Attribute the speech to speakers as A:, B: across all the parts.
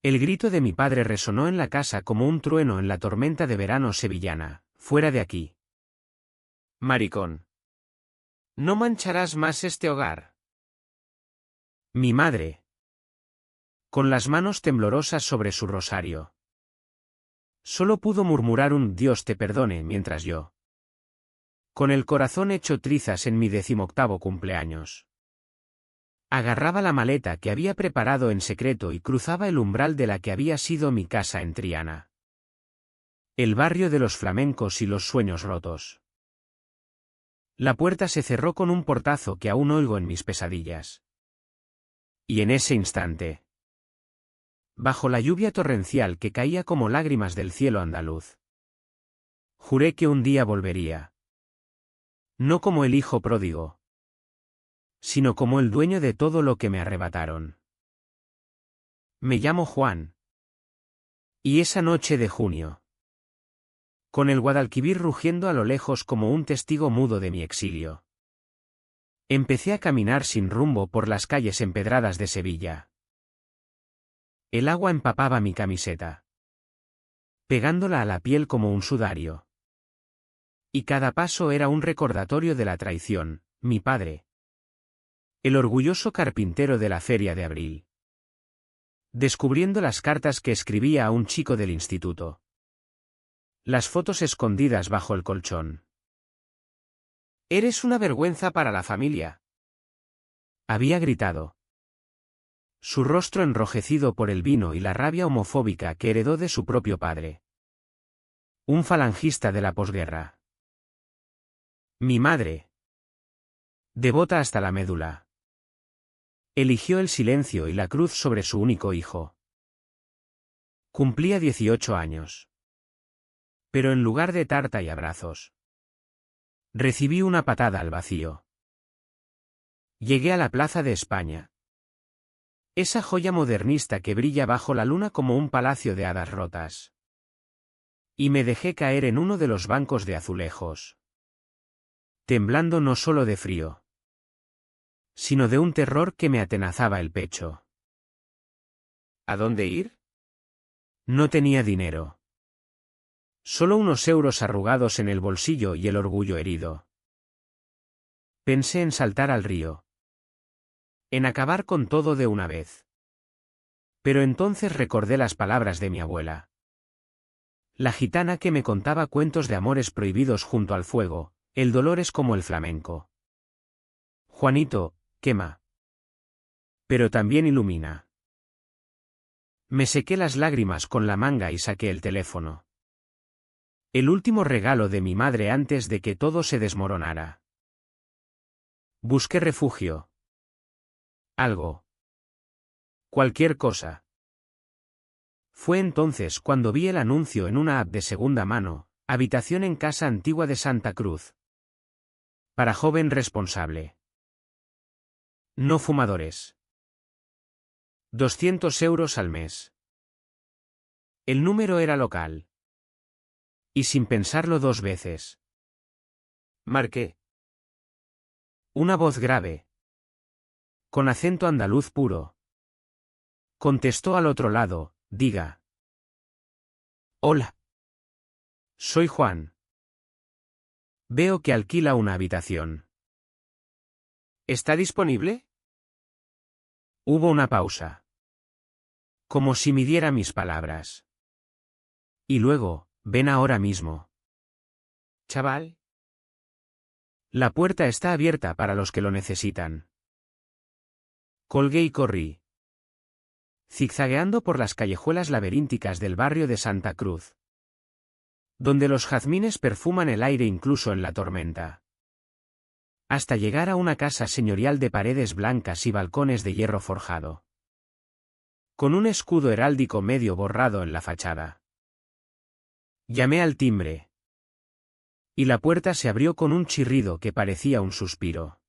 A: El grito de mi padre resonó en la casa como un trueno en la tormenta de verano sevillana. «Fuera de aquí.
B: Maricón. No mancharás más este hogar».
A: Mi madre, con las manos temblorosas sobre su rosario, solo pudo murmurar un «Dios te perdone» mientras yo, con el corazón hecho trizas en mi 18º cumpleaños, agarraba la maleta que había preparado en secreto y cruzaba el umbral de la que había sido mi casa en Triana. El barrio de los flamencos y los sueños rotos. La puerta se cerró con un portazo que aún oigo en mis pesadillas. Y en ese instante, bajo la lluvia torrencial que caía como lágrimas del cielo andaluz, juré que un día volvería. No como el hijo pródigo, sino como el dueño de todo lo que me arrebataron. Me llamo Juan. Y esa noche de junio, con el Guadalquivir rugiendo a lo lejos como un testigo mudo de mi exilio, empecé a caminar sin rumbo por las calles empedradas de Sevilla. El agua empapaba mi camiseta, pegándola a la piel como un sudario. Y cada paso era un recordatorio de la traición, mi padre, el orgulloso carpintero de la Feria de Abril, descubriendo las cartas que escribía a un chico del instituto. Las fotos escondidas bajo el colchón.
B: «Eres una vergüenza para la familia»,
A: había gritado. Su rostro enrojecido por el vino y la rabia homofóbica que heredó de su propio padre. Un falangista de la posguerra. Mi madre, devota hasta la médula, eligió el silencio y la cruz sobre su único hijo. Cumplía 18 años. Pero en lugar de tarta y abrazos, recibí una patada al vacío. Llegué a la Plaza de España. Esa joya modernista que brilla bajo la luna como un palacio de hadas rotas. Y me dejé caer en uno de los bancos de azulejos, temblando no solo de frío, sino de un terror que me atenazaba el pecho.
B: ¿A dónde ir?
A: No tenía dinero. Solo unos euros arrugados en el bolsillo y el orgullo herido. Pensé en saltar al río. En acabar con todo de una vez. Pero entonces recordé las palabras de mi abuela. La gitana que me contaba cuentos de amores prohibidos junto al fuego. El dolor es como el flamenco. Juanito, quema. Pero también ilumina. Me sequé las lágrimas con la manga y saqué el teléfono. El último regalo de mi madre antes de que todo se desmoronara. Busqué refugio. Algo. Cualquier cosa. Fue entonces cuando vi el anuncio en una app de segunda mano, habitación en casa antigua de Santa Cruz. Para joven responsable. No fumadores. 200 euros al mes. El número era local. Y sin pensarlo 2 veces.
B: Marqué.
A: Una voz grave, con acento andaluz puro, contestó al otro lado: diga. Hola. Soy Juan. Veo que alquila una habitación.
B: ¿Está disponible?
A: Hubo una pausa. Como si midiera mis palabras. Y luego: ven ahora mismo.
B: Chaval.
A: La puerta está abierta para los que lo necesitan. Colgué y corrí, zigzagueando por las callejuelas laberínticas del barrio de Santa Cruz, donde los jazmines perfuman el aire incluso en la tormenta, hasta llegar a una casa señorial de paredes blancas y balcones de hierro forjado, con un escudo heráldico medio borrado en la fachada. Llamé al timbre, y la puerta se abrió con un chirrido que parecía un suspiro.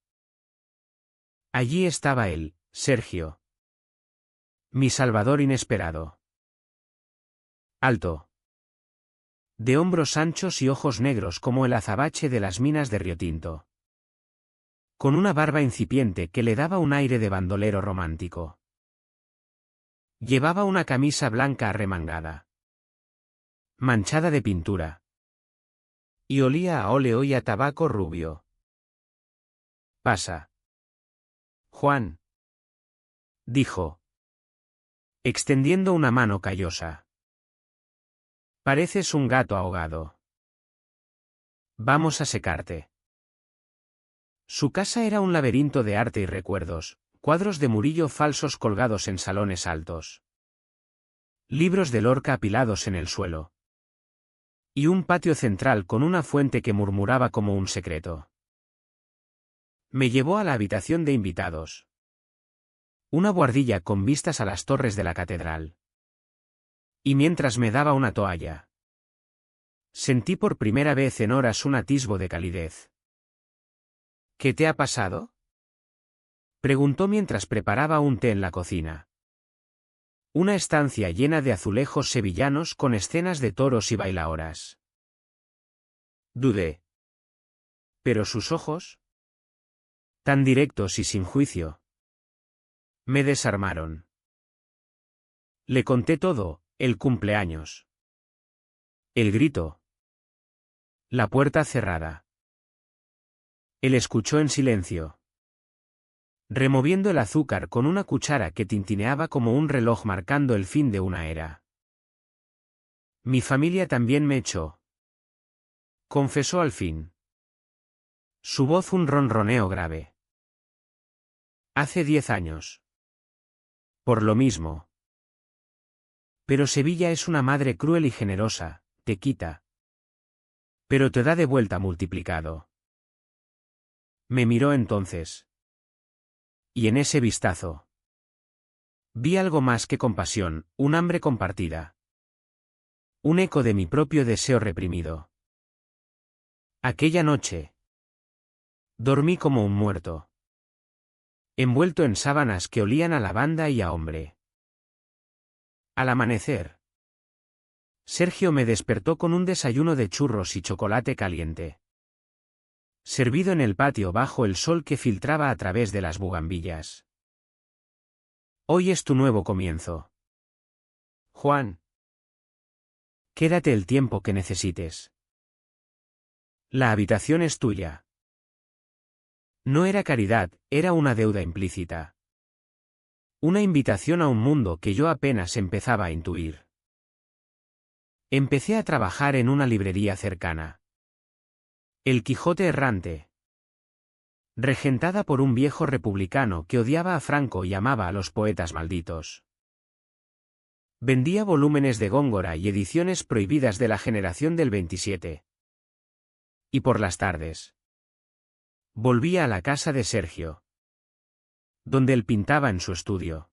A: Allí estaba él, Sergio. Mi salvador inesperado. Alto. De hombros anchos y ojos negros como el azabache de las minas de Riotinto. Con una barba incipiente que le daba un aire de bandolero romántico. Llevaba una camisa blanca arremangada, manchada de pintura, y olía a óleo y a tabaco rubio. «Pasa, Juan», dijo, extendiendo una mano callosa. «Pareces un gato ahogado. Vamos a secarte». Su casa era un laberinto de arte y recuerdos, cuadros de Murillo falsos colgados en salones altos, libros de Lorca apilados en el suelo, y un patio central con una fuente que murmuraba como un secreto. Me llevó a la habitación de invitados. Una buhardilla con vistas a las torres de la catedral. Y mientras me daba una toalla, sentí por primera vez en horas un atisbo de calidez. «¿Qué te ha pasado?», preguntó mientras preparaba un té en la cocina. Una estancia llena de azulejos sevillanos con escenas de toros y bailaoras. Dudé. Pero sus ojos, tan directos y sin juicio, me desarmaron. Le conté todo, el cumpleaños, el grito, la puerta cerrada. Él escuchó en silencio, removiendo el azúcar con una cuchara que tintineaba como un reloj marcando el fin de una era. «Mi familia también me echó», confesó al fin. Su voz un ronroneo grave. «Hace 10 años. Por lo mismo. Pero Sevilla es una madre cruel y generosa, te quita, pero te da de vuelta multiplicado». Me miró entonces. Y en ese vistazo vi algo más que compasión, un hambre compartida. Un eco de mi propio deseo reprimido. Aquella noche dormí como un muerto, envuelto en sábanas que olían a lavanda y a hombre. Al amanecer, Sergio me despertó con un desayuno de churros y chocolate caliente, servido en el patio bajo el sol que filtraba a través de las bugambillas. «Hoy es tu nuevo comienzo, Juan. Quédate el tiempo que necesites. La habitación es tuya». No era caridad, era una deuda implícita. Una invitación a un mundo que yo apenas empezaba a intuir. Empecé a trabajar en una librería cercana. El Quijote errante, regentada por un viejo republicano que odiaba a Franco y amaba a los poetas malditos. Vendía volúmenes de Góngora y ediciones prohibidas de la generación del 27. Y por las tardes volvía a la casa de Sergio, donde él pintaba en su estudio,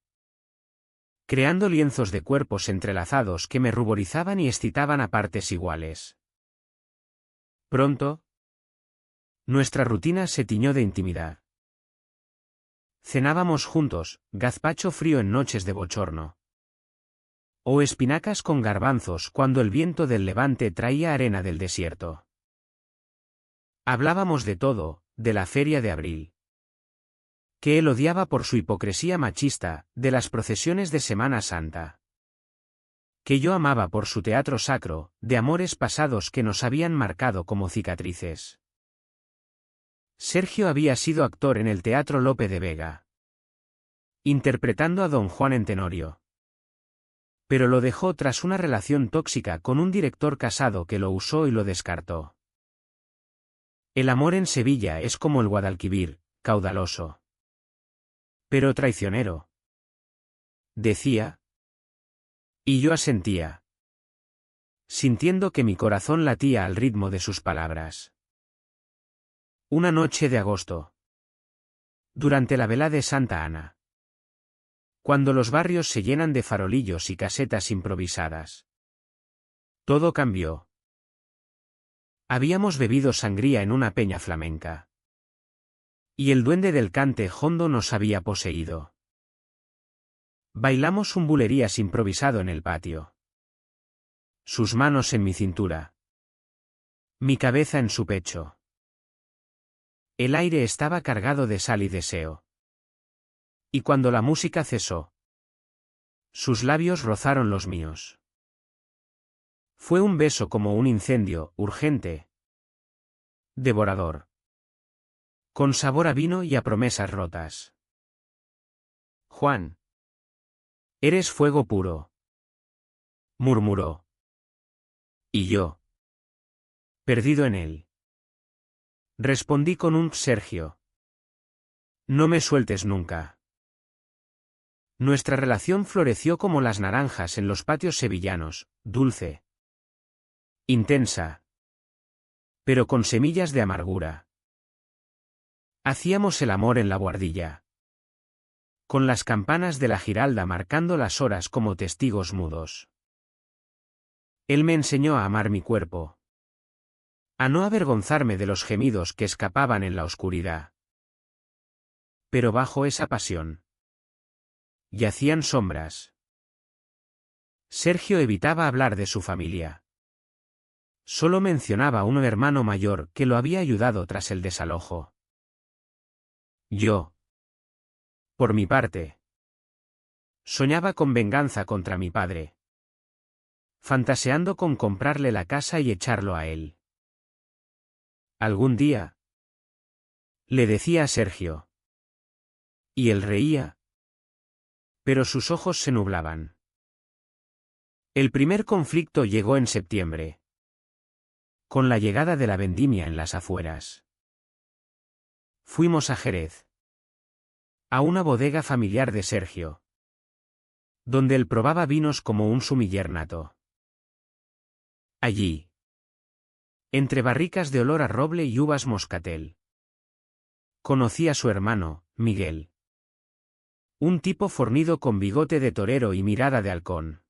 A: creando lienzos de cuerpos entrelazados que me ruborizaban y excitaban a partes iguales. Pronto, nuestra rutina se tiñó de intimidad. Cenábamos juntos, gazpacho frío en noches de bochorno, o espinacas con garbanzos cuando el viento del levante traía arena del desierto. Hablábamos de todo, de la feria de abril, que él odiaba por su hipocresía machista, de las procesiones de Semana Santa, que yo amaba por su teatro sacro, de amores pasados que nos habían marcado como cicatrices. Sergio había sido actor en el Teatro Lope de Vega, interpretando a Don Juan en Tenorio. Pero lo dejó tras una relación tóxica con un director casado que lo usó y lo descartó. El amor en Sevilla es como el Guadalquivir, caudaloso, pero traicionero, decía. Y yo asentía, sintiendo que mi corazón latía al ritmo de sus palabras. Una noche de agosto, durante la vela de Santa Ana, cuando los barrios se llenan de farolillos y casetas improvisadas, todo cambió. Habíamos bebido sangría en una peña flamenca, y el duende del cante jondo nos había poseído. Bailamos un bulerías improvisado en el patio. Sus manos en mi cintura, mi cabeza en su pecho. El aire estaba cargado de sal y deseo. Y cuando la música cesó, Sus labios rozaron los míos. Fue un beso como un incendio, urgente, devorador, con sabor a vino y a promesas rotas. Juan. Eres fuego puro, murmuró. Y yo, perdido en él, respondí con un Sergio. No me sueltes nunca. Nuestra relación floreció como las naranjas en los patios sevillanos, dulce, intensa, pero con semillas de amargura. Hacíamos el amor en la buhardilla, con las campanas de la Giralda marcando las horas como testigos mudos. Él me enseñó a amar mi cuerpo, a no avergonzarme de los gemidos que escapaban en la oscuridad. Pero bajo esa pasión yacían sombras. Sergio evitaba hablar de su familia. Solo mencionaba a un hermano mayor que lo había ayudado tras el desalojo. Yo, por mi parte, soñaba con venganza contra mi padre, fantaseando con comprarle la casa y echarlo a él. Algún día, le decía a Sergio. Y él reía, pero sus ojos se nublaban. El primer conflicto llegó en septiembre, con la llegada de la vendimia en las afueras. Fuimos a Jerez, a una bodega familiar de Sergio, donde él probaba vinos como un sumiller nato. Allí, entre barricas de olor a roble y uvas moscatel, conocí a su hermano, Miguel. Un tipo fornido con bigote de torero y mirada de halcón.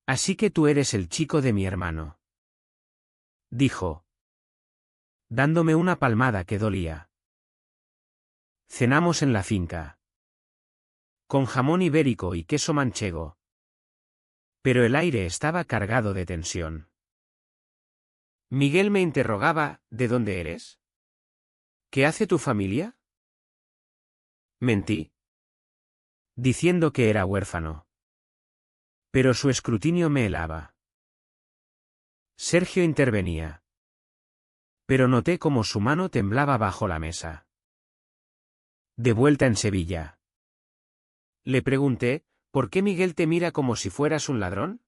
A: Así que tú eres el chico de mi hermano, dijo, dándome una palmada que dolía. Cenamos en la finca, con jamón ibérico y queso manchego. Pero el aire estaba cargado de tensión. Miguel me interrogaba, ¿de dónde eres? ¿Qué hace tu familia? Mentí, diciendo que era huérfano. Pero su escrutinio me helaba. Sergio intervenía. Pero noté cómo su mano temblaba bajo la mesa. De vuelta en Sevilla, le pregunté, ¿por qué Miguel te mira como si fueras un ladrón?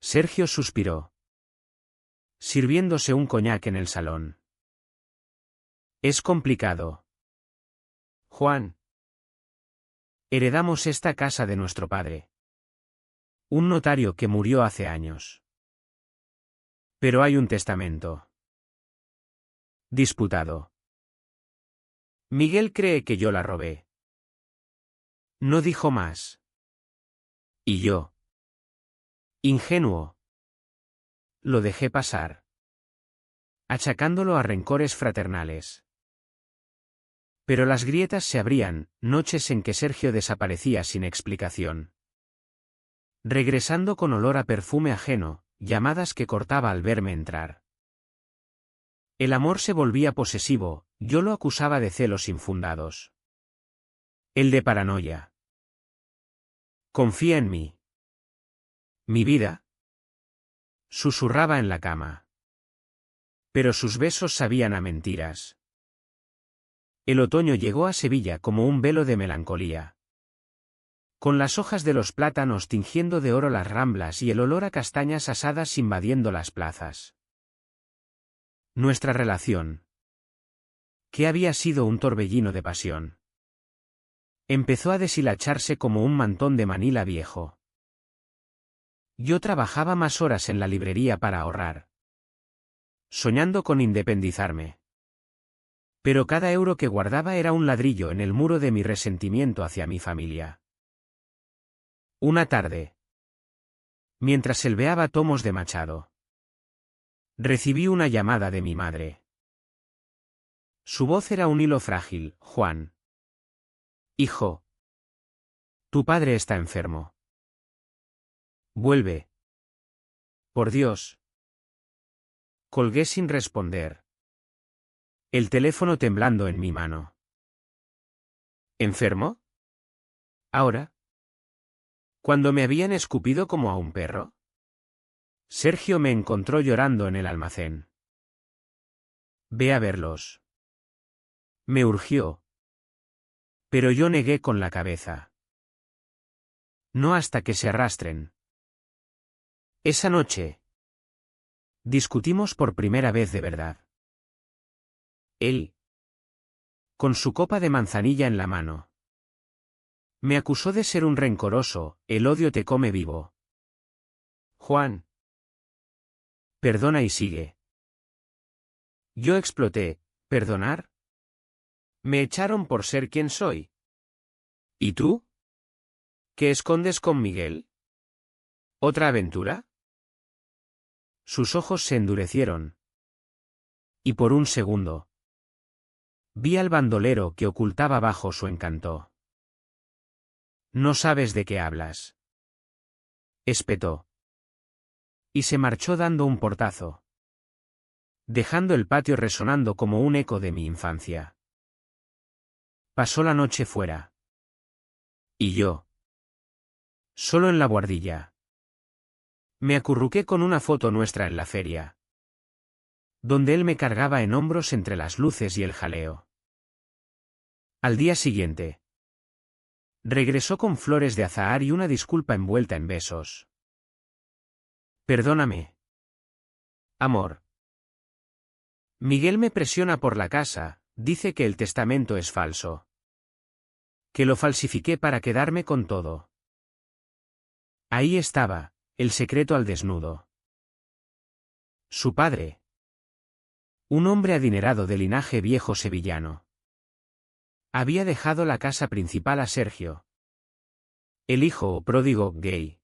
A: Sergio suspiró, sirviéndose un coñac en el salón. Es complicado, Juan. Heredamos esta casa de nuestro padre, un notario que murió hace años. Pero hay un testamento disputado. Miguel cree que yo la robé. No dijo más. Y yo, ingenuo, lo dejé pasar, achacándolo a rencores fraternales. Pero las grietas se abrían, noches en que Sergio desaparecía sin explicación. Regresando con olor a perfume ajeno, llamadas que cortaba al verme entrar. El amor se volvía posesivo, yo lo acusaba de celos infundados. El de paranoia. Confía en mí. Mi vida. Susurraba en la cama. Pero sus besos sabían a mentiras. El otoño llegó a Sevilla como un velo de melancolía. Con las hojas de los plátanos tingiendo de oro las ramblas y el olor a castañas asadas invadiendo las plazas. Nuestra relación, que había sido un torbellino de pasión, empezó a deshilacharse como un mantón de Manila viejo. Yo trabajaba más horas en la librería para ahorrar, soñando con independizarme. Pero cada euro que guardaba era un ladrillo en el muro de mi resentimiento hacia mi familia. Una tarde, mientras selveaba tomos de Machado, recibí una llamada de mi madre. Su voz era un hilo frágil. Juan. Hijo. Tu padre está enfermo. Vuelve. Por Dios. Colgué sin responder. El teléfono temblando en mi mano. ¿Enfermo? Ahora, Cuando me habían escupido como a un perro. Sergio me encontró llorando en el almacén. Ve a verlos. Me urgió. Pero yo negué con la cabeza. No hasta que se arrastren. Esa noche. Discutimos por primera vez de verdad. Él. Con su copa de manzanilla en la mano. Me acusó de ser un rencoroso, el odio te come vivo. Juan. Perdona y sigue. Yo exploté, ¿perdonar? Me echaron por ser quien soy. ¿Y tú? ¿Qué escondes con Miguel? ¿Otra aventura? Sus ojos se endurecieron. Y por un segundo. Vi al bandolero que ocultaba bajo su encanto. No sabes de qué hablas. Espetó. Y se marchó dando un portazo. Dejando el patio resonando como un eco de mi infancia. Pasó la noche fuera. Y yo. Solo en la buhardilla. Me acurruqué con una foto nuestra en la feria. Donde él me cargaba en hombros entre las luces y el jaleo. Al día siguiente. Regresó con flores de azahar y una disculpa envuelta en besos. Perdóname. Amor. Miguel me presiona por la casa, dice que el testamento es falso. Que lo falsifiqué para quedarme con todo. Ahí estaba, el secreto al desnudo. Su padre. Un hombre adinerado de linaje viejo sevillano. Había dejado la casa principal a Sergio. El hijo pródigo gay.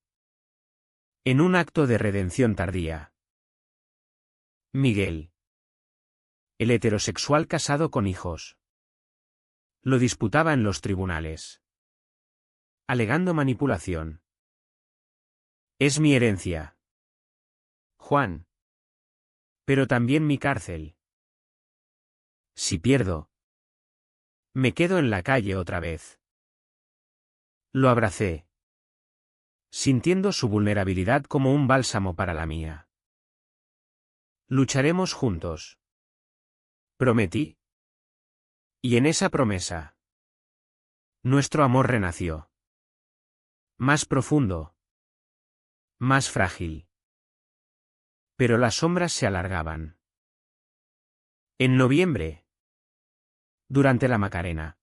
A: En un acto de redención tardía. Miguel. El heterosexual casado con hijos. Lo disputaba en los tribunales. Alegando manipulación. Es mi herencia. Juan. Pero también mi cárcel. Si pierdo. Me quedo en la calle otra vez. Lo abracé. Sintiendo su vulnerabilidad como un bálsamo para la mía. Lucharemos juntos. Prometí. Y en esa promesa. Nuestro amor renació. Más profundo. Más frágil. Pero las sombras se alargaban. En noviembre. Durante la Macarena.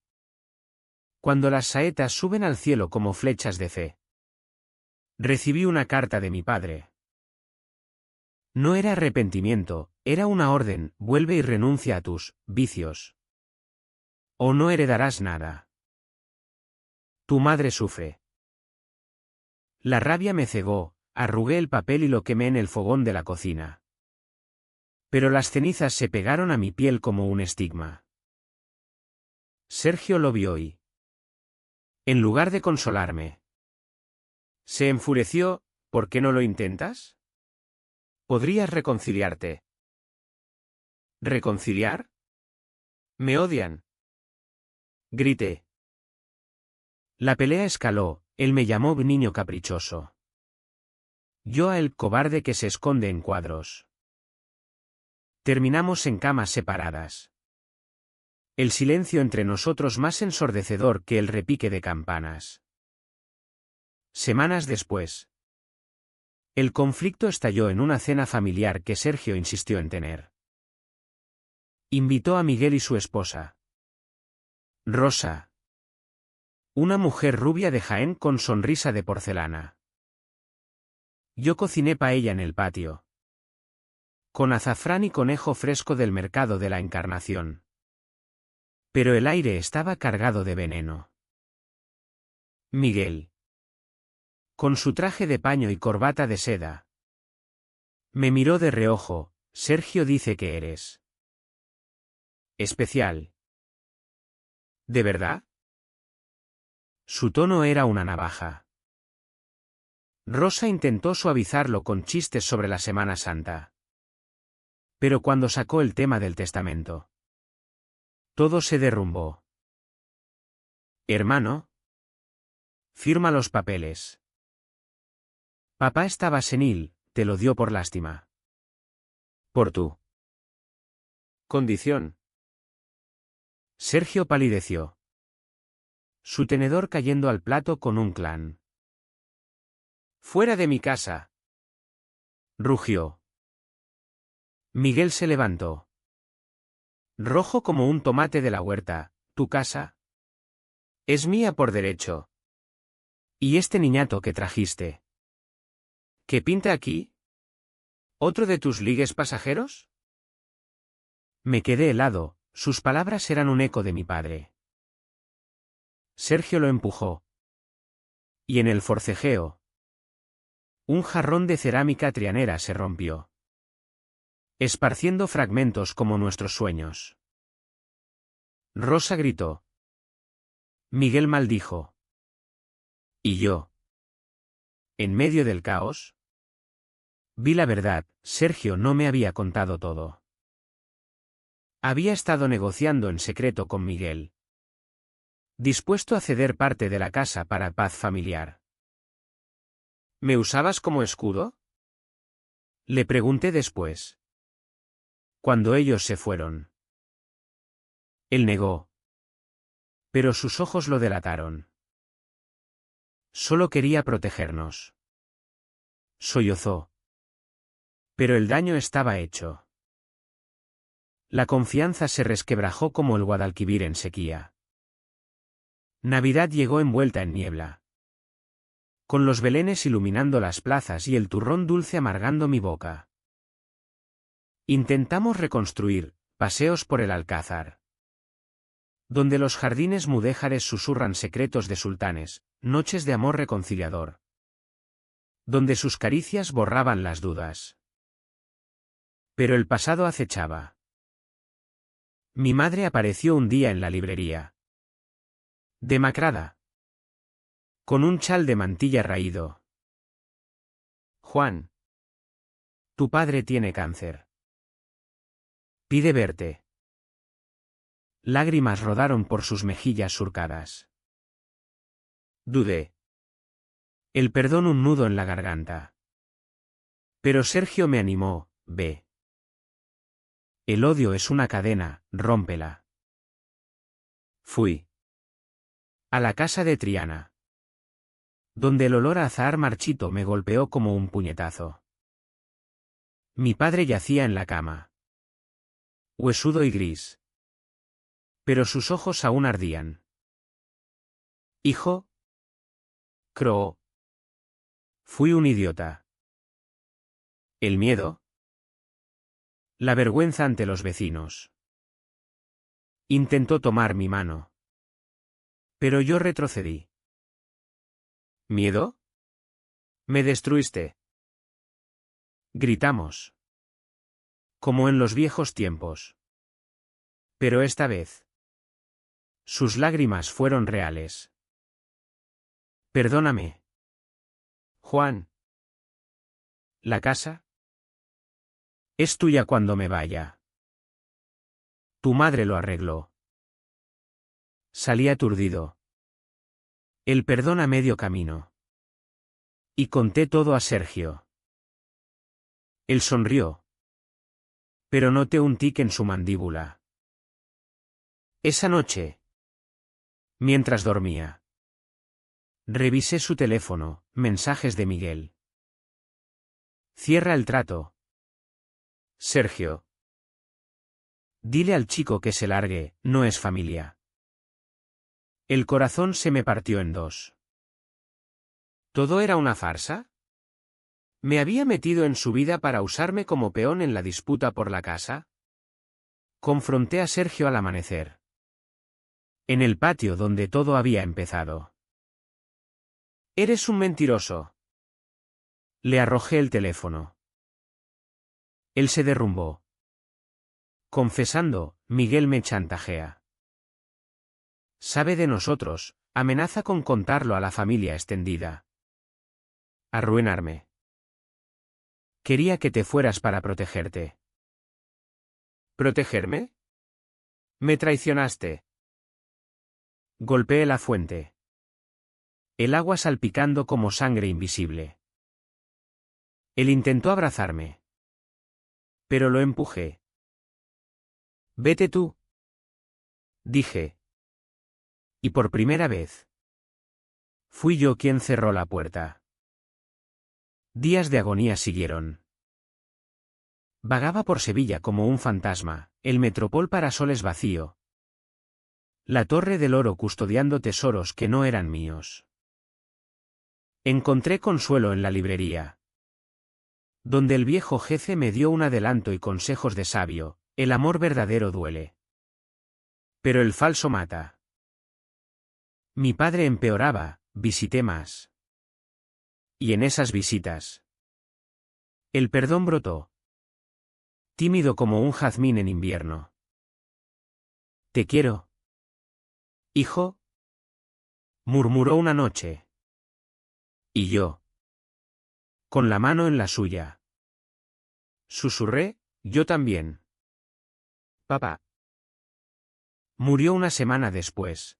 A: Cuando las saetas suben al cielo como flechas de fe. Recibí una carta de mi padre. No era arrepentimiento, era una orden, vuelve y renuncia a tus vicios. O no heredarás nada. Tu madre sufre. La rabia me cegó, arrugué el papel y lo quemé en el fogón de la cocina. Pero las cenizas se pegaron a mi piel como un estigma. Sergio lo vio y, en lugar de consolarme, se enfureció. ¿Por qué no lo intentas? Podrías reconciliarte. ¿Reconciliar? Me odian. Grité. La pelea escaló, él me llamó niño caprichoso. Yo a el cobarde que se esconde en cuadros. Terminamos en camas separadas. El silencio entre nosotros más ensordecedor que el repique de campanas. Semanas después. El conflicto estalló en una cena familiar que Sergio insistió en tener. Invitó a Miguel y su esposa. Rosa. Una mujer rubia de Jaén con sonrisa de porcelana. Yo cociné paella en el patio. Con azafrán y conejo fresco del mercado de la Encarnación. Pero el aire estaba cargado de veneno. Miguel. Con su traje de paño y corbata de seda. Me miró de reojo. Sergio dice que eres especial. ¿De verdad? Su tono era una navaja. Rosa intentó suavizarlo con chistes sobre la Semana Santa. Pero cuando sacó el tema del testamento, todo se derrumbó. Hermano, firma los papeles. Papá estaba senil, te lo dio por lástima.
B: Por tu condición.
A: Sergio palideció. Su tenedor cayendo al plato con un clan.
B: Fuera de mi casa.
A: Rugió. Miguel se levantó. Rojo como un tomate de la huerta, ¿tu casa?
B: Es mía por derecho.
A: ¿Y este niñato que trajiste?
B: ¿Qué pinta aquí? ¿Otro de tus ligues pasajeros?
A: Me quedé helado, sus palabras eran un eco de mi padre. Sergio lo empujó. Y en el forcejeo, un jarrón de cerámica trianera se rompió, esparciendo fragmentos como nuestros sueños. Rosa gritó. Miguel maldijo. ¿Y yo? En medio del caos, vi la verdad, Sergio no me había contado todo. Había estado negociando en secreto con Miguel, dispuesto a ceder parte de la casa para paz familiar.
B: ¿Me usabas como escudo?
A: Le pregunté después. Cuando ellos se fueron. Él negó. Pero sus ojos lo delataron. Solo quería protegernos. Sollozó. Pero el daño estaba hecho. La confianza se resquebrajó como el Guadalquivir en sequía. Navidad llegó envuelta en niebla, con los belenes iluminando las plazas y el turrón dulce amargando mi boca. Intentamos reconstruir paseos por el Alcázar, donde los jardines mudéjares susurran secretos de sultanes, noches de amor reconciliador, donde sus caricias borraban las dudas. Pero el pasado acechaba. Mi madre apareció un día en la librería, demacrada, con un chal de mantilla raído.
B: Juan.
A: Tu padre tiene cáncer. Pide verte. Lágrimas rodaron por sus mejillas surcadas. Dudé. El perdón un nudo en la garganta. Pero Sergio me animó, ve. El odio es una cadena, rómpela. Fui a la casa de Triana, donde el olor a azahar marchito me golpeó como un puñetazo. Mi padre yacía en la cama, huesudo y gris. Pero sus ojos aún ardían. Hijo, croó. Fui un idiota. ¿El miedo? La vergüenza ante los vecinos. Intentó tomar mi mano. Pero yo retrocedí.
B: ¿Miedo? Me destruiste.
A: Gritamos. Como en los viejos tiempos. Pero esta vez, sus lágrimas fueron reales. Perdóname.
B: Juan.
A: ¿La casa? Es tuya cuando me vaya. Tu madre lo arregló. Salí aturdido. El perdón a medio camino. Y conté todo a Sergio. Él sonrió. Pero noté un tic en su mandíbula. Esa noche, mientras dormía, revisé su teléfono, mensajes de Miguel. Cierra el trato. Sergio. Dile al chico que se largue, no es familia. El corazón se me partió en dos.
B: ¿Todo era una farsa? ¿Me había metido en su vida para usarme como peón en la disputa por la casa?
A: Confronté a Sergio al amanecer. En el patio donde todo había empezado.
B: Eres un mentiroso.
A: Le arrojé el teléfono. Él se derrumbó. Confesando, Miguel me chantajea. Sabe de nosotros, amenaza con contarlo a la familia extendida. Arruinarme. Quería que te fueras para protegerte.
B: ¿Protegerme? Me traicionaste.
A: Golpeé la fuente. El agua salpicando como sangre invisible. Él intentó abrazarme. Pero lo empujé. Vete tú, dije. Y por primera vez, fui yo quien cerró la puerta. Días de agonía siguieron. Vagaba por Sevilla como un fantasma, el Metropol Parasoles vacío. La Torre del Oro custodiando tesoros que no eran míos. Encontré consuelo en la librería, donde el viejo jefe me dio un adelanto y consejos de sabio: el amor verdadero duele, pero el falso mata. Mi padre empeoraba, visité más. Y en esas visitas, el perdón brotó, tímido como un jazmín en invierno. Te quiero, hijo, murmuró una noche. Y yo, con la mano en la suya, susurré: yo también. Papá. Murió una semana después,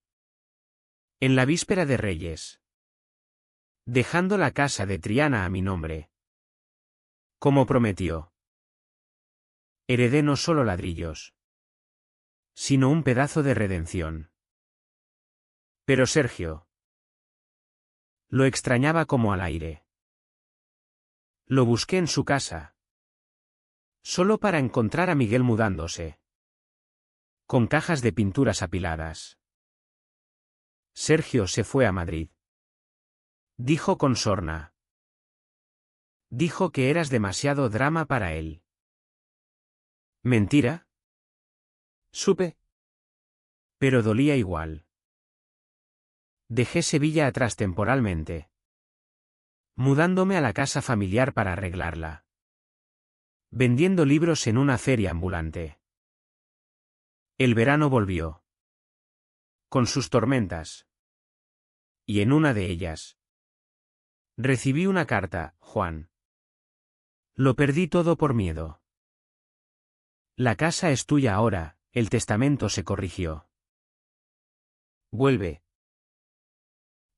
A: en la víspera de Reyes, dejando la casa de Triana a mi nombre. Como prometió. Heredé no solo ladrillos, sino un pedazo de redención. Pero Sergio, lo extrañaba como al aire. Lo busqué en su casa, solo para encontrar a Miguel mudándose, con cajas de pinturas apiladas. Sergio se fue a Madrid, dijo con sorna. Dijo que eras demasiado drama para él. ¿Mentira? Supe. Pero dolía igual. Dejé Sevilla atrás temporalmente, mudándome a la casa familiar para arreglarla, vendiendo libros en una feria ambulante. El verano volvió, con sus tormentas. Y en una de ellas, recibí una carta: Juan. Lo perdí todo por miedo. La casa es tuya ahora, el testamento se corrigió. Vuelve.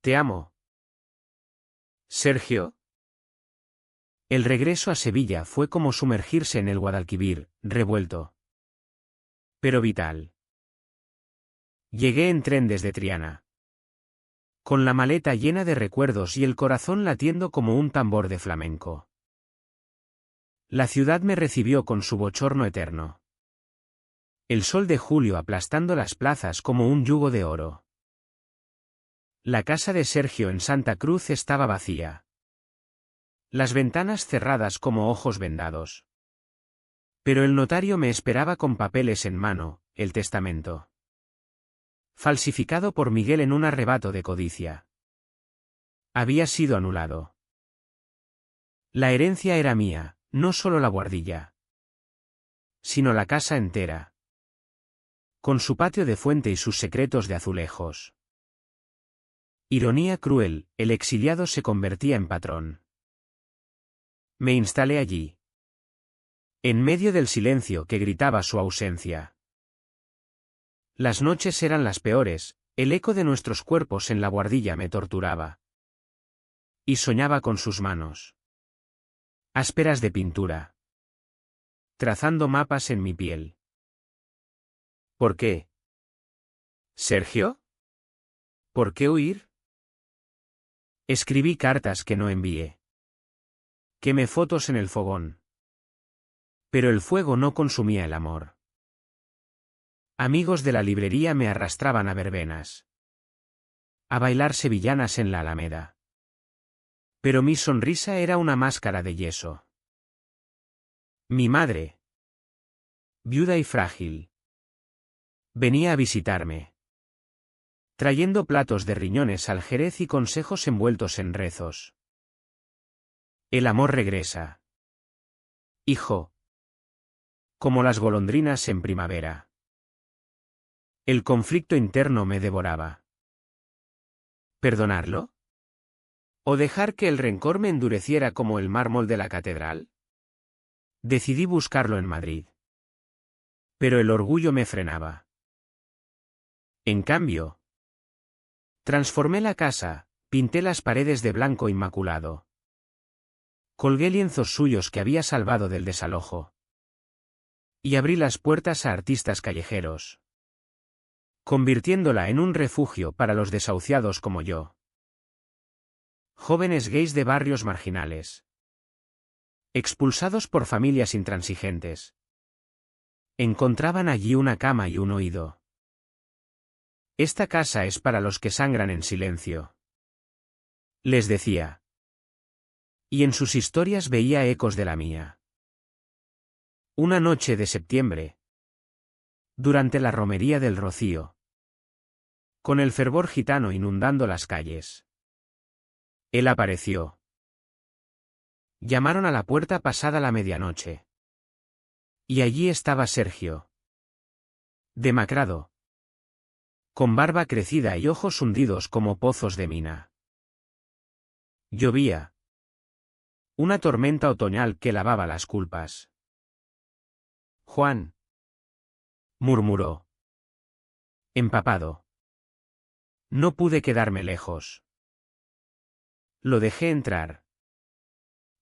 A: Te amo. Sergio. El regreso a Sevilla fue como sumergirse en el Guadalquivir, revuelto, pero vital. Llegué en tren desde Triana, con la maleta llena de recuerdos y el corazón latiendo como un tambor de flamenco. La ciudad me recibió con su bochorno eterno. El sol de julio aplastando las plazas como un yugo de oro. La casa de Sergio en Santa Cruz estaba vacía. Las ventanas cerradas como ojos vendados. Pero el notario me esperaba con papeles en mano: el testamento, falsificado por Miguel en un arrebato de codicia, había sido anulado. La herencia era mía, no solo la buhardilla, sino la casa entera, con su patio de fuente y sus secretos de azulejos. Ironía cruel, el exiliado se convertía en patrón. Me instalé allí, en medio del silencio que gritaba su ausencia. Las noches eran las peores, el eco de nuestros cuerpos en la buhardilla me torturaba. Y soñaba con sus manos, ásperas de pintura, trazando mapas en mi piel. ¿Por qué? ¿Sergio? ¿Por qué huir? Escribí cartas que no envié. Quemé fotos en el fogón. Pero el fuego no consumía el amor. Amigos de la librería me arrastraban a verbenas, a bailar sevillanas en la Alameda. Pero mi sonrisa era una máscara de yeso. Mi madre, viuda y frágil, venía a visitarme, trayendo platos de riñones al Jerez y consejos envueltos en rezos. El amor regresa, hijo, como las golondrinas en primavera. El conflicto interno me devoraba. ¿Perdonarlo? ¿O dejar que el rencor me endureciera como el mármol de la catedral? Decidí buscarlo en Madrid. Pero el orgullo me frenaba. En cambio, transformé la casa, pinté las paredes de blanco inmaculado. Colgué lienzos suyos que había salvado del desalojo. Y abrí las puertas a artistas callejeros, convirtiéndola en un refugio para los desahuciados como yo. Jóvenes gays de barrios marginales, expulsados por familias intransigentes, encontraban allí una cama y un oído. Esta casa es para los que sangran en silencio, les decía. Y en sus historias veía ecos de la mía. Una noche de septiembre, durante la romería del Rocío, con el fervor gitano inundando las calles, él apareció. Llamaron a la puerta pasada la medianoche. Y allí estaba Sergio, demacrado, con barba crecida y ojos hundidos como pozos de mina. Llovía. Una tormenta otoñal que lavaba las culpas. Juan, murmuró, empapado. No pude quedarme lejos. Lo dejé entrar.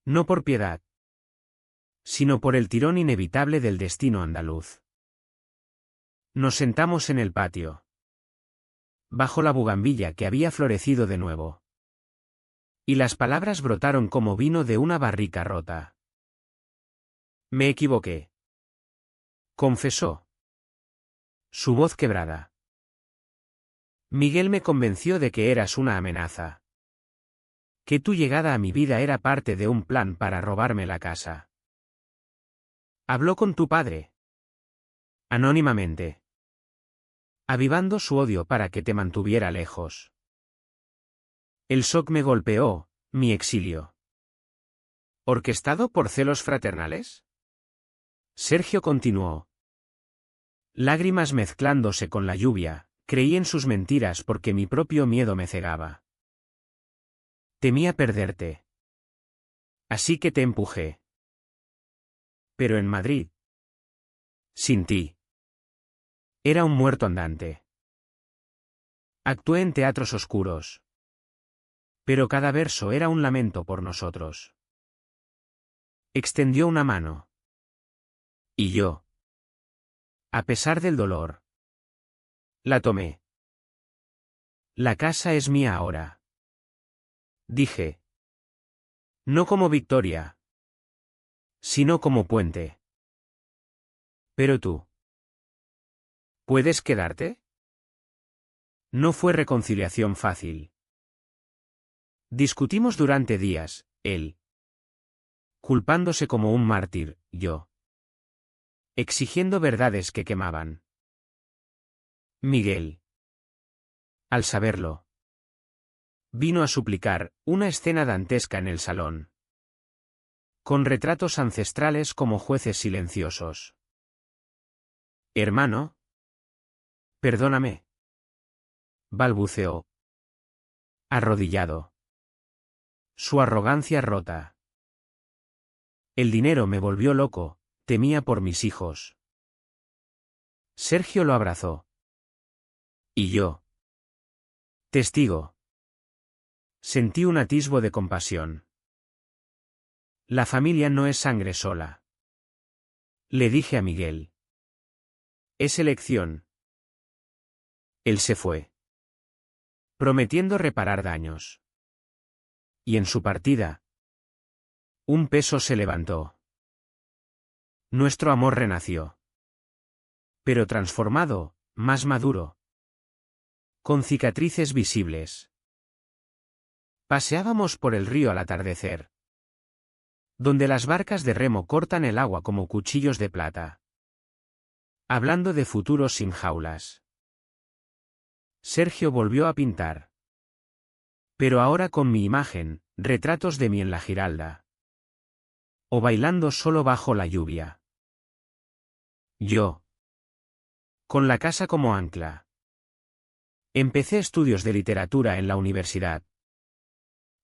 A: No por piedad, sino por el tirón inevitable del destino andaluz. Nos sentamos en el patio, bajo la bugambilla que había florecido de nuevo. Y las palabras brotaron como vino de una barrica rota. Me equivoqué, confesó, su voz quebrada. Miguel me convenció de que eras una amenaza. Que tu llegada a mi vida era parte de un plan para robarme la casa. Habló con tu padre. Anónimamente. Avivando su odio para que te mantuviera lejos. El shock me golpeó, mi exilio. ¿Orquestado por celos fraternales? Sergio continuó. Lágrimas mezclándose con la lluvia, creí en sus mentiras porque mi propio miedo me cegaba. Temía perderte. Así que te empujé. Pero en Madrid. Sin ti. Era un muerto andante. Actué en teatros oscuros. Pero cada verso era un lamento por nosotros. Extendió una mano. Y yo, a pesar del dolor, la tomé. La casa es mía ahora. Dije. No como victoria, sino como puente. Pero tú, ¿puedes quedarte? No fue reconciliación fácil. Discutimos durante días, él, culpándose como un mártir, yo, exigiendo verdades que quemaban. Miguel, al saberlo, vino a suplicar una escena dantesca en el salón, con retratos ancestrales como jueces silenciosos. Hermano, perdóname, balbuceó, arrodillado. Su arrogancia rota. El dinero me volvió loco, temía por mis hijos. Sergio lo abrazó. Y yo, testigo. Sentí un atisbo de compasión. La familia no es sangre sola. Le dije a Miguel. Es elección. Él se fue, prometiendo reparar daños. Y en su partida, un peso se levantó. Nuestro amor renació. Pero transformado, más maduro. Con cicatrices visibles. Paseábamos por el río al atardecer, donde las barcas de remo cortan el agua como cuchillos de plata. Hablando de futuros sin jaulas. Sergio volvió a pintar. Pero ahora con mi imagen, retratos de mí en la Giralda. O bailando solo bajo la lluvia. Yo. Con la casa como ancla. Empecé estudios de literatura en la universidad.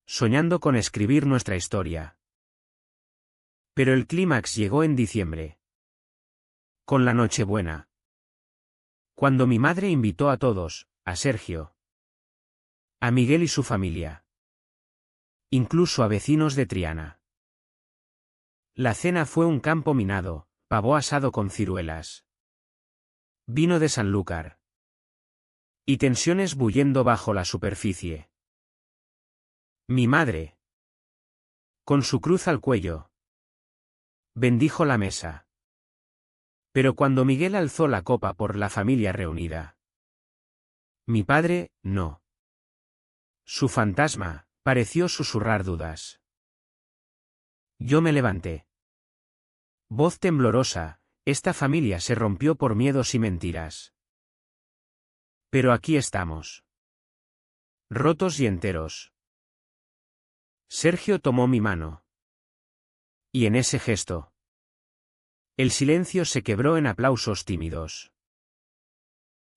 A: Soñando con escribir nuestra historia. Pero el clímax llegó en diciembre. Con la Nochebuena. Cuando mi madre invitó a todos, a Sergio, a Miguel y su familia. Incluso a vecinos de Triana. La cena fue un campo minado, pavo asado con ciruelas, vino de Sanlúcar y tensiones bullendo bajo la superficie. Mi madre, con su cruz al cuello, bendijo la mesa. Pero cuando Miguel alzó la copa por la familia reunida, mi padre, no. Su fantasma, pareció susurrar dudas. Yo me levanté. Voz temblorosa, esta familia se rompió por miedos y mentiras. Pero aquí estamos. Rotos y enteros. Sergio tomó mi mano. Y en ese gesto, el silencio se quebró en aplausos tímidos.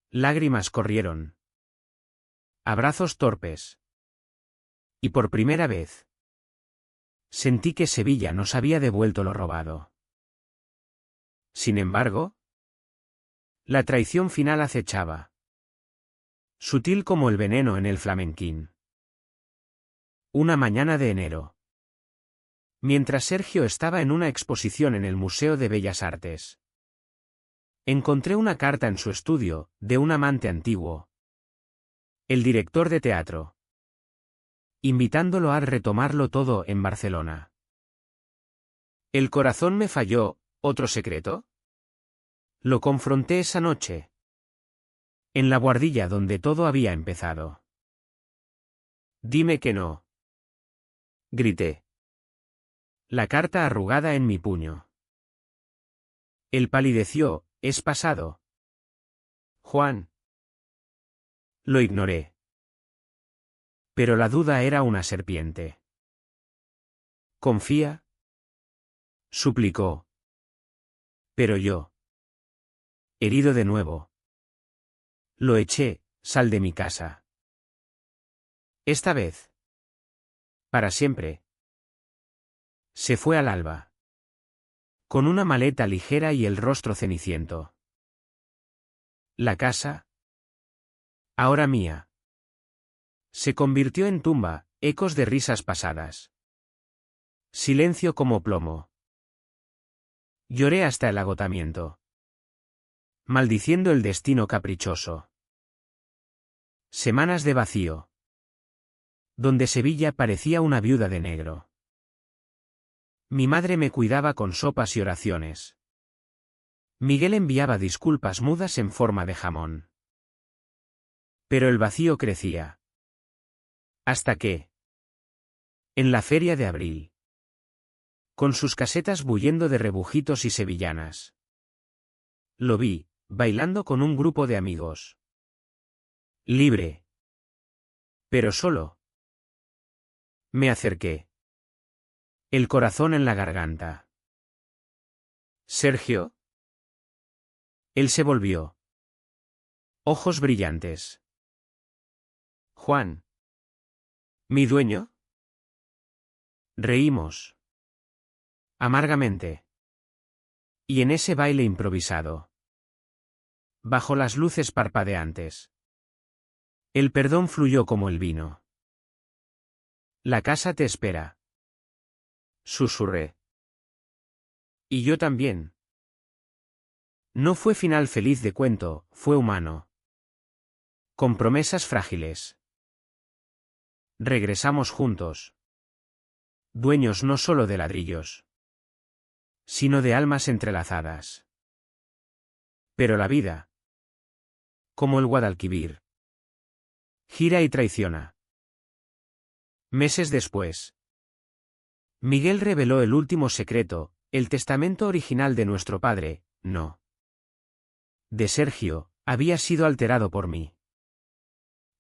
A: Lágrimas corrieron. Abrazos torpes. Y por primera vez, sentí que Sevilla nos había devuelto lo robado. Sin embargo, la traición final acechaba. Sutil como el veneno en el flamenquín. Una mañana de enero. Mientras Sergio estaba en una exposición en el Museo de Bellas Artes, encontré una carta en su estudio, de un amante antiguo, el director de teatro, invitándolo a retomarlo todo en Barcelona. El corazón me falló, ¿otro secreto? Lo confronté esa noche, en la buhardilla donde todo había empezado. Dime que no. Grité. La carta arrugada en mi puño. Él palideció, es pasado. Juan. Lo ignoré. Pero la duda era una serpiente. Confía, suplicó. Pero yo, herido de nuevo, lo eché, sal de mi casa. Esta vez, para siempre. Se fue al alba, con una maleta ligera y el rostro ceniciento. La casa, ahora mía, se convirtió en tumba, ecos de risas pasadas. Silencio como plomo. Lloré hasta el agotamiento, maldiciendo el destino caprichoso. Semanas de vacío, donde Sevilla parecía una viuda de negro. Mi madre me cuidaba con sopas y oraciones. Miguel enviaba disculpas mudas en forma de jamón. Pero el vacío crecía. Hasta que, en la feria de abril, con sus casetas bullendo de rebujitos y sevillanas, lo vi, bailando con un grupo de amigos. Libre. Pero solo. Me acerqué. El corazón en la garganta. Sergio. Él se volvió. Ojos brillantes. Juan. ¿Mi dueño? Reímos. Amargamente. Y en ese baile improvisado, bajo las luces parpadeantes, el perdón fluyó como el vino. La casa te espera. Susurré. Y yo también. No fue final feliz de cuento, fue humano. Con promesas frágiles. Regresamos juntos. Dueños no solo de ladrillos, sino de almas entrelazadas. Pero la vida, como el Guadalquivir, gira y traiciona. Meses después, Miguel reveló el último secreto, el testamento original de nuestro padre, no. De Sergio, había sido alterado por mí.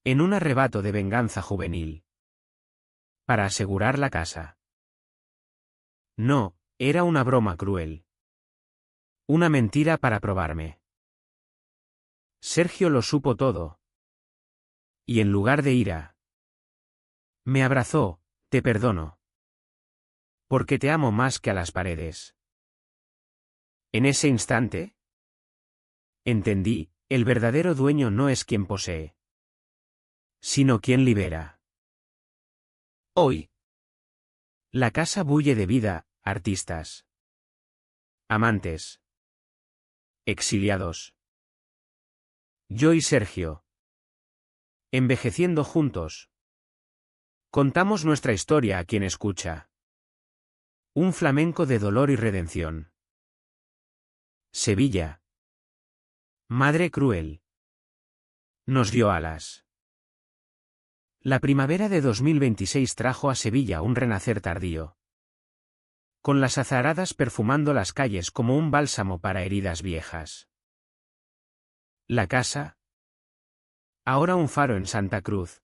A: En un arrebato de venganza juvenil. Para asegurar la casa. No, era una broma cruel. Una mentira para probarme. Sergio lo supo todo. Y en lugar de ira, me abrazó, te perdono. Porque te amo más que a las paredes. En ese instante, entendí, el verdadero dueño no es quien posee, sino quien libera. Hoy, la casa bulle de vida, artistas, Amantes. Exiliados. Yo y Sergio. Envejeciendo juntos. Contamos nuestra historia a quien escucha. Un flamenco de dolor y redención. Sevilla. Madre cruel. Nos dio alas. La primavera de 2026 trajo a Sevilla un renacer tardío. Con las azaharadas perfumando las calles como un bálsamo para heridas viejas. La casa. Ahora un faro en Santa Cruz.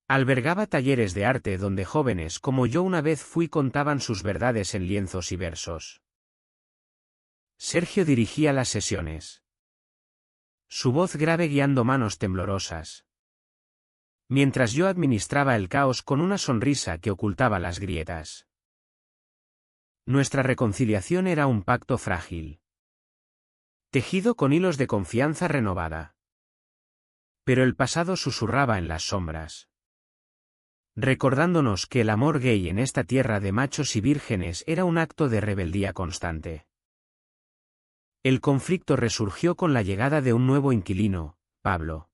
A: Albergaba talleres de arte donde jóvenes como yo una vez fui contaban sus verdades en lienzos y versos. Sergio dirigía las sesiones. Su voz grave guiando manos temblorosas. Mientras yo administraba el caos con una sonrisa que ocultaba las grietas. Nuestra reconciliación era un pacto frágil. Tejido con hilos de confianza renovada. Pero el pasado susurraba en las sombras. Recordándonos que el amor gay en esta tierra de machos y vírgenes era un acto de rebeldía constante. El conflicto resurgió con la llegada de un nuevo inquilino, Pablo.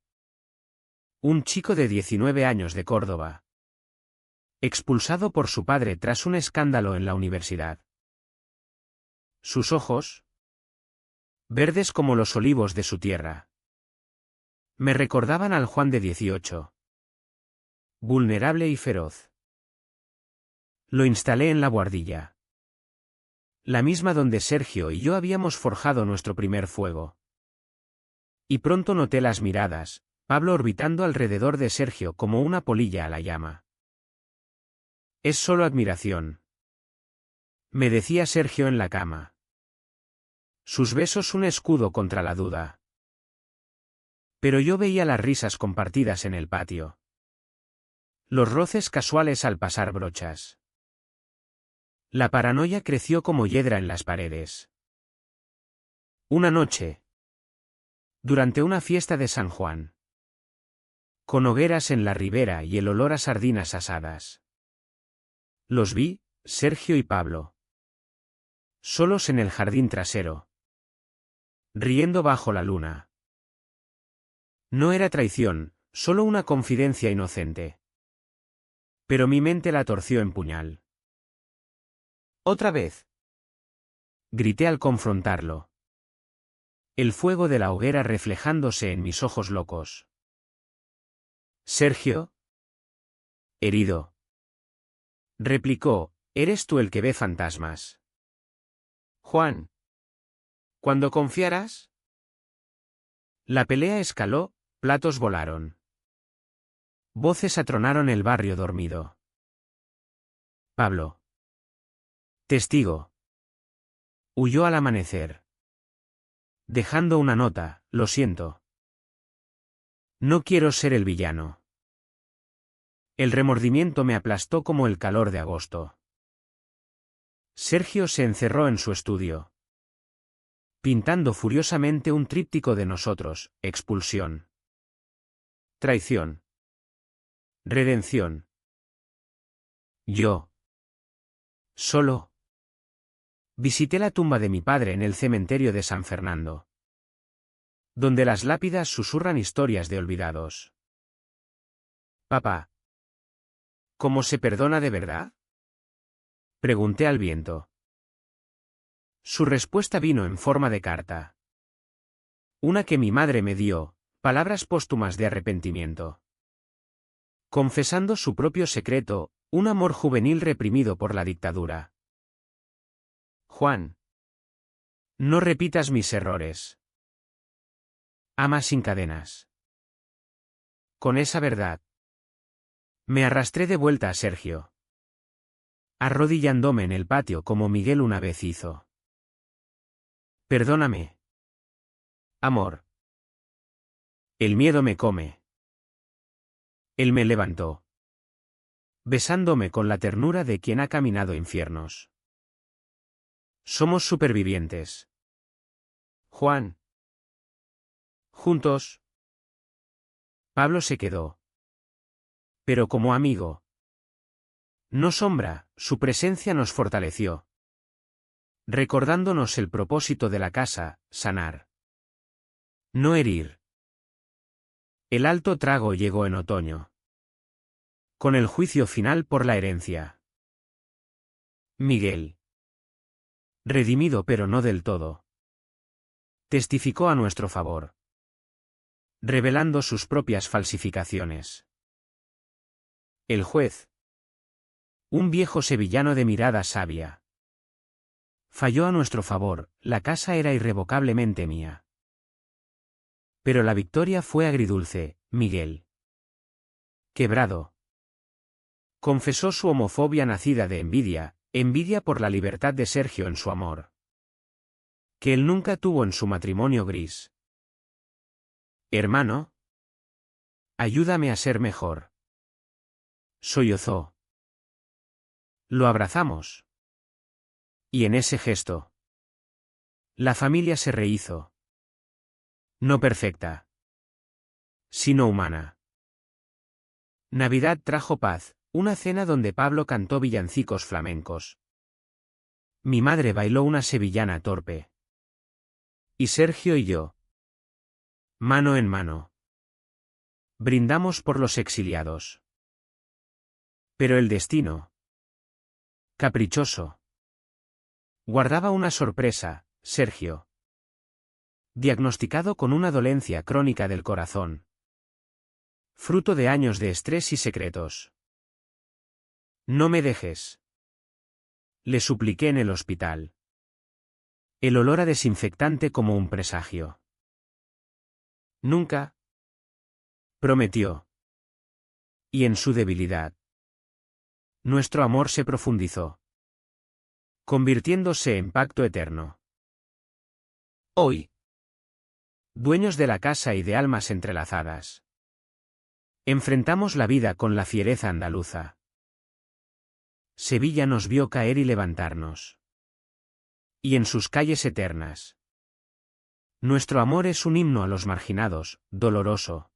A: Un chico de 19 años de Córdoba. Expulsado por su padre tras un escándalo en la universidad. Sus ojos, verdes como los olivos de su tierra, me recordaban al Juan de 18. Vulnerable y feroz. Lo instalé en la buhardilla. La misma donde Sergio y yo habíamos forjado nuestro primer fuego. Y pronto noté las miradas, Pablo orbitando alrededor de Sergio como una polilla a la llama. Es solo admiración. Me decía Sergio en la cama. Sus besos un escudo contra la duda. Pero yo veía las risas compartidas en el patio. Los roces casuales al pasar brochas. La paranoia creció como hiedra en las paredes. Una noche. Durante una fiesta de San Juan. Con hogueras en la ribera y el olor a sardinas asadas. Los vi, Sergio y Pablo. Solos en el jardín trasero. Riendo bajo la luna. No era traición, solo una confidencia inocente. Pero mi mente la torció en puñal. ¡Otra vez! Grité al confrontarlo. El fuego de la hoguera reflejándose en mis ojos locos. Sergio. Herido. Replicó, ¿eres tú el que ve fantasmas? Juan. ¿Cuándo confiarás? La pelea escaló, platos volaron. Voces atronaron el barrio dormido. Pablo. Testigo. Huyó al amanecer. Dejando una nota, lo siento. No quiero ser el villano. El remordimiento me aplastó como el calor de agosto. Sergio se encerró en su estudio. Pintando furiosamente un tríptico de nosotros, expulsión. Traición. Redención. Yo. Solo. Visité la tumba de mi padre en el cementerio de San Fernando. Donde las lápidas susurran historias de olvidados. Papá. ¿Cómo se perdona de verdad? Pregunté al viento. Su respuesta vino en forma de carta. Una que mi madre me dio, palabras póstumas de arrepentimiento. Confesando su propio secreto, un amor juvenil reprimido por la dictadura. Juan. No repitas mis errores. Ama sin cadenas. Con esa verdad. Me arrastré de vuelta a Sergio. Arrodillándome en el patio como Miguel una vez hizo. Perdóname. Amor. El miedo me come. Él me levantó. Besándome con la ternura de quien ha caminado infiernos. Somos supervivientes. Juan. Juntos. Pablo se quedó. Pero como amigo. No sombra, su presencia nos fortaleció. recordándonos el propósito de la casa: sanar, no herir. El alto trago llegó en otoño, con el juicio final por la herencia. Miguel, redimido pero no del todo, testificó a nuestro favor, revelando sus propias falsificaciones. El juez, un viejo sevillano de mirada sabia, falló a nuestro favor: la casa era irrevocablemente mía. Pero la victoria fue agridulce. Miguel, quebrado, confesó su homofobia nacida de envidia, envidia por la libertad de Sergio en su amor, que él nunca tuvo en su matrimonio gris. Hermano, ayúdame a ser mejor, sollozó. Lo abrazamos. Y en ese gesto, la familia se rehizo. No perfecta, sino humana. Navidad trajo paz, una cena donde Pablo cantó villancicos flamencos. Mi madre bailó una sevillana torpe. Y Sergio y yo, mano en mano, brindamos por los exiliados. Pero el destino, caprichoso, guardaba una sorpresa: Sergio, diagnosticado con una dolencia crónica del corazón, fruto de años de estrés y secretos. No me dejes, le supliqué en el hospital. El olor a desinfectante como un presagio. Nunca, prometió. Y en su debilidad, nuestro amor se profundizó, convirtiéndose en pacto eterno. Hoy, dueños de la casa y de almas entrelazadas, enfrentamos la vida con la fiereza andaluza. Sevilla nos vio caer y levantarnos. Y en sus calles eternas, nuestro amor es un himno a los marginados, doloroso,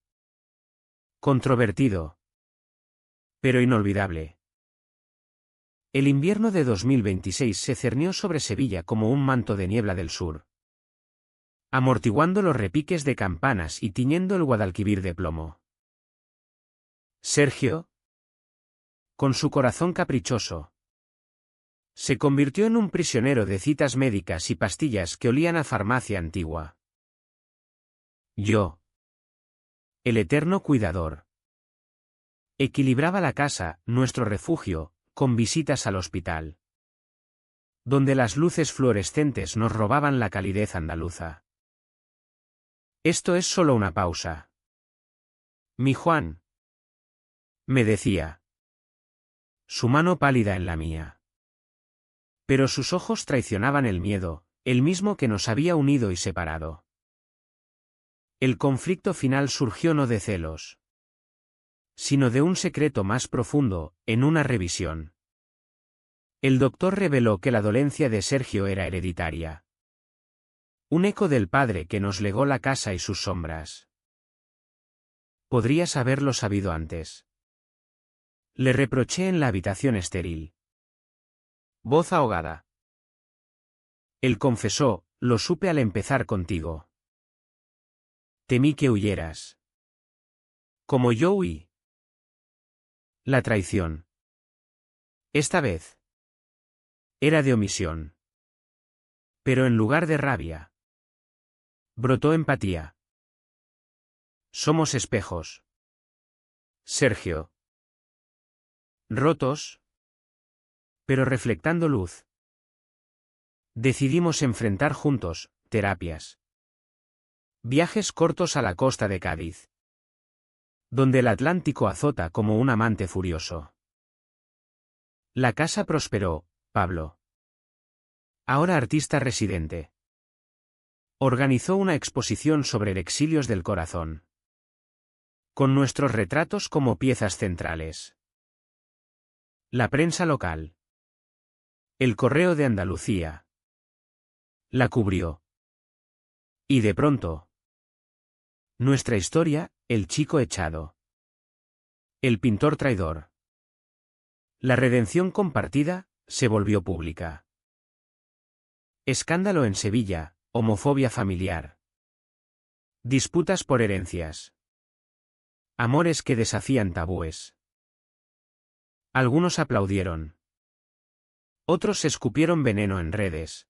A: controvertido, pero inolvidable. El invierno de 2026 se cernió sobre Sevilla como un manto de niebla del sur, amortiguando los repiques de campanas y tiñendo el Guadalquivir de plomo. Sergio, con su corazón caprichoso, se convirtió en un prisionero de citas médicas y pastillas que olían a farmacia antigua. Yo, el eterno cuidador, equilibraba la casa, nuestro refugio, con visitas al hospital, donde las luces fluorescentes nos robaban la calidez andaluza. Esto es solo una pausa. Mi Juan, me decía, su mano pálida en la mía. Pero sus ojos traicionaban el miedo, el mismo que nos había unido y separado. El conflicto final surgió no de celos, sino de un secreto más profundo, en una revisión. El doctor reveló que la dolencia de Sergio era hereditaria. Un eco del padre que nos legó la casa y sus sombras. Podrías haberlo sabido antes, le reproché en la habitación estéril. Voz ahogada. Él confesó: lo supe al empezar contigo. Temí que huyeras, como yo huí. La traición, esta vez, era de omisión. Pero en lugar de rabia, brotó empatía. Somos espejos, Sergio. Rotos, pero reflectando luz. Decidimos enfrentar juntos terapias. Viajes cortos a la costa de Cádiz, donde el Atlántico azota como un amante furioso. La casa prosperó, Pablo, ahora artista residente, organizó una exposición sobre exilios del corazón, con nuestros retratos como piezas centrales. La prensa local, el Correo de Andalucía, la cubrió. Y de pronto, nuestra historia: el chico echado, el pintor traidor, la redención compartida, se volvió pública. Escándalo en Sevilla, homofobia familiar. Disputas por herencias. Amores que desafían tabúes. Algunos aplaudieron. Otros escupieron veneno en redes.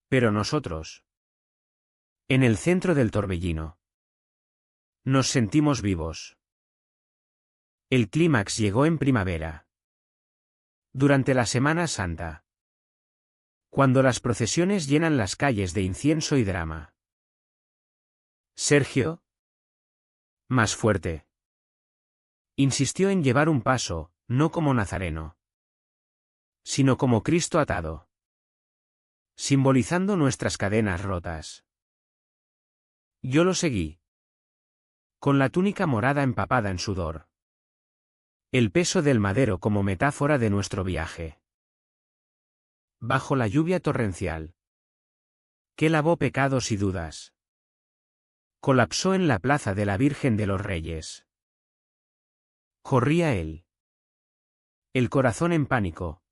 A: Pero nosotros. En el centro del torbellino. Nos sentimos vivos. El clímax llegó en primavera. Durante la Semana Santa. Cuando las procesiones llenan las calles de incienso y drama. Sergio. Más fuerte. Insistió en llevar un paso, no como Nazareno, sino como Cristo atado. Simbolizando nuestras cadenas rotas. Yo lo seguí. Con la túnica morada empapada en sudor. El peso del madero como metáfora de nuestro viaje. Bajo la lluvia torrencial. Que lavó pecados y dudas. Colapsó en la plaza de la Virgen de los Reyes. Corría él. El corazón en pánico.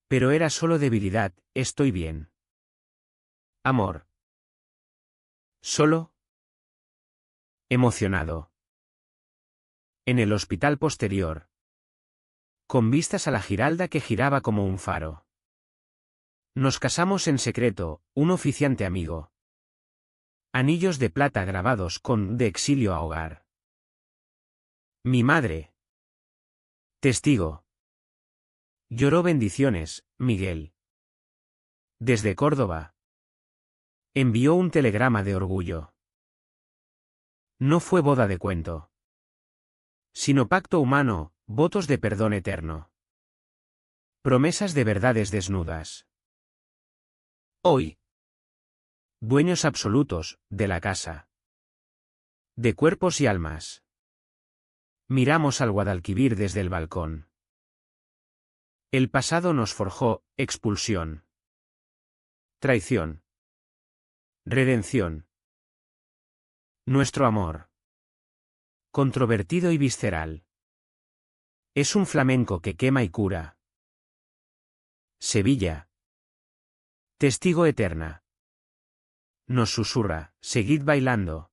A: Pero era solo debilidad, estoy bien. Amor. Solo. Emocionado. En el hospital posterior. Con vistas a la Giralda que giraba como un faro. Nos casamos en secreto, un oficiante amigo. Anillos de plata grabados con de exilio a hogar. Mi madre. Testigo. Lloró bendiciones, Miguel. Desde Córdoba. Envió un telegrama de orgullo. No fue boda de cuento. Sino pacto humano, votos de perdón eterno. Promesas de verdades desnudas. Hoy. Dueños absolutos, de la casa. De cuerpos y almas. Miramos al Guadalquivir desde el balcón. El pasado nos forjó, expulsión. Traición. Redención. Nuestro amor. Controvertido y visceral. Es un flamenco que quema y cura. Sevilla. Testigo eterna. Nos susurra, seguid bailando.